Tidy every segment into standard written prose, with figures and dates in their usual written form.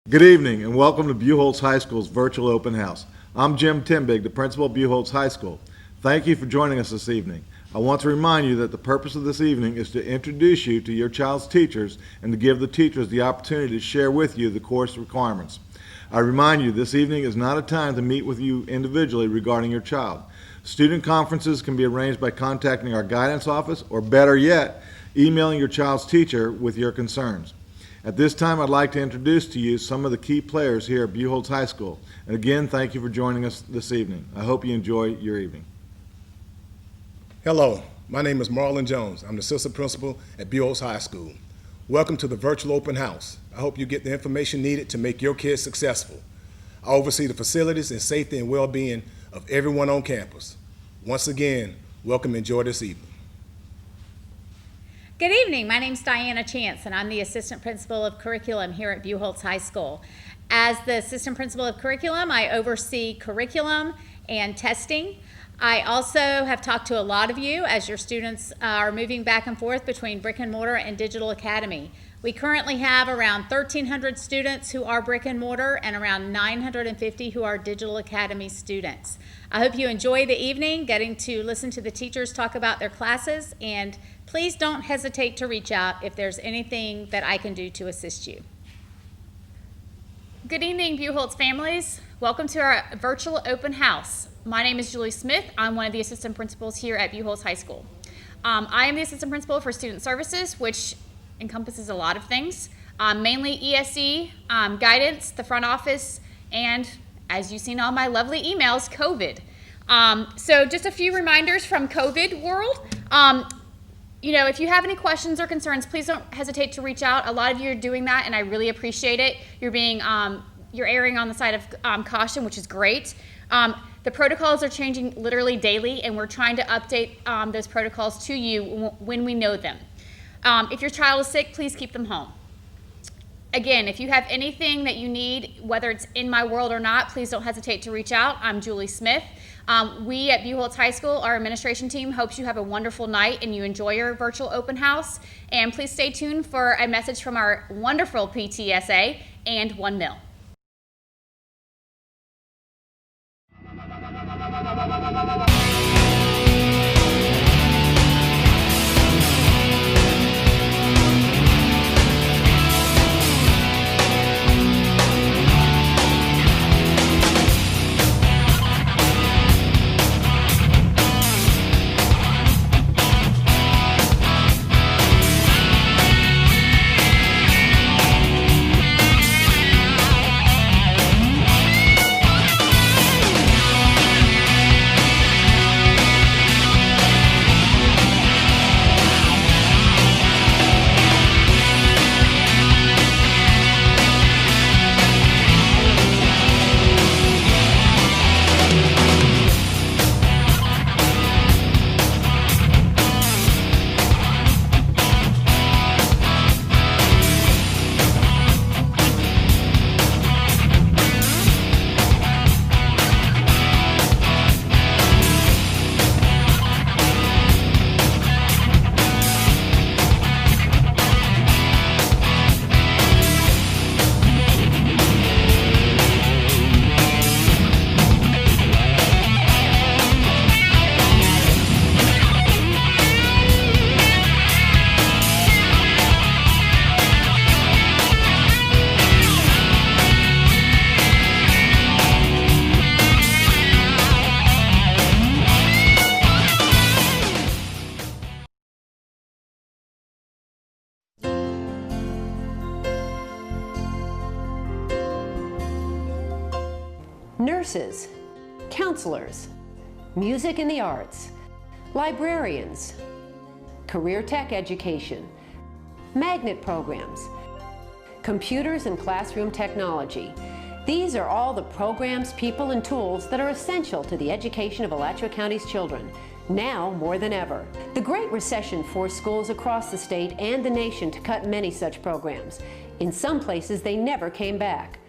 Good evening and welcome to Buchholz High School's virtual open house. I'm Jim Timbig, the principal of Buchholz High School. Thank you for joining us this evening. I want to remind you that the purpose of this evening is to introduce you to your child's teachers and to give the teachers the opportunity to share with you the course requirements. I remind you this evening is not a time to meet with you individually regarding your child. Student conferences can be arranged by contacting our guidance office or better yet, emailing your child's teacher with your concerns. At this time, I'd like to introduce to you some of the key players here at Buchholz High School. And again, thank you for joining us this evening. I hope you enjoy your evening. Hello, my name is Marlon Jones. I'm the assistant principal at Buchholz High School. Welcome to the virtual open house. I hope you get the information needed to make your kids successful. I oversee the facilities and safety and well-being of everyone on campus. Once again, welcome and enjoy this evening. Good evening. My name is Diana Chance, and I'm the Assistant Principal of Curriculum here at Buchholz High School. As the Assistant Principal of Curriculum, I oversee curriculum and testing. I also have talked to a lot of you as your students are moving back and forth between brick and mortar and digital academy. We currently have around 1,300 students who are brick and mortar and around 950 who are digital academy students. I hope you enjoy the evening getting to listen to the teachers talk about their classes, and please don't hesitate to reach out if there's anything that I can do to assist you. Good evening, Buchholz families. Welcome to our virtual open house. My name is Julie Smith. I'm one of the assistant principals here at Buchholz High School. I am the assistant principal for student services, which encompasses a lot of things, mainly ESE, guidance, the front office, and as you've seen on my lovely emails, COVID. So just a few reminders from COVID world. You know, if you have any questions or concerns, please don't hesitate to reach out. A lot of you are doing that, and I really appreciate it. You're erring on the side of caution, which is great. The protocols are changing literally daily, and we're trying to update those protocols to you when we know them. If your child is sick, please keep them home. Again, if you have anything that you need, whether it's in my world or not, please don't hesitate to reach out. I'm Julie Smith. We at Buchholz High School, our administration team, hopes you have a wonderful night and you enjoy your virtual open house. And please stay tuned for a message from our wonderful PTSA and 1Mil. Nurses, counselors, music and the arts, librarians, career tech education, magnet programs, computers and classroom technology. These are all the programs, people, and tools that are essential to the education of Alachua County's children, now more than ever. The Great Recession forced schools across the state and the nation to cut many such programs. In some places, they never came back.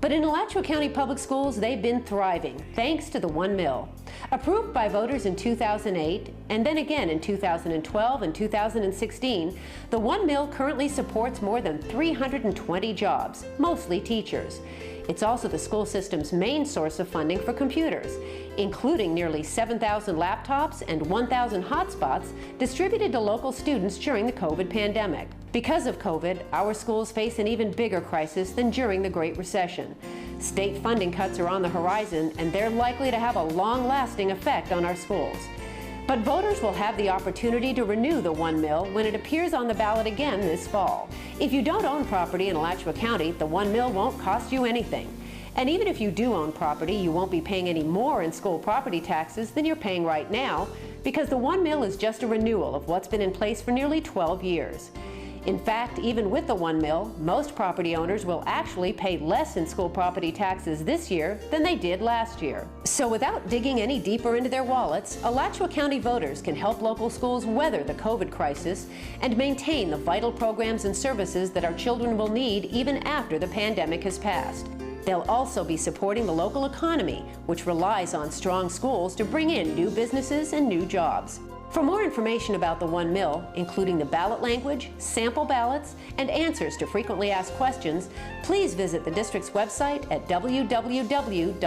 But in Alachua County Public Schools, they've been thriving thanks to the One Mill. Approved by voters in 2008 and then again in 2012 and 2016, the One Mill currently supports more than 320 jobs, mostly teachers. It's also the school system's main source of funding for computers, including nearly 7,000 laptops and 1,000 hotspots distributed to local students during the COVID pandemic. Because of COVID, our schools face an even bigger crisis than during the Great Recession. State funding cuts are on the horizon, and they're likely to have a long-lasting effect on our schools. But voters will have the opportunity to renew the One Mill when it appears on the ballot again this fall. If you don't own property in Alachua County, the One Mill won't cost you anything. And even if you do own property, you won't be paying any more in school property taxes than you're paying right now, because the One Mill is just a renewal of what's been in place for nearly 12 years. In fact, even with the One Mill, most property owners will actually pay less in school property taxes this year than they did last year. So without digging any deeper into their wallets, Alachua County voters can help local schools weather the COVID crisis and maintain the vital programs and services that our children will need even after the pandemic has passed. They'll also be supporting the local economy, which relies on strong schools to bring in new businesses and new jobs. For more information about the One Mill, including the ballot language, sample ballots, and answers to frequently asked questions, please visit the district's website at www.sbac.edu.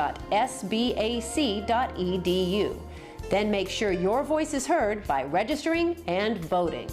Then make sure your voice is heard by registering and voting.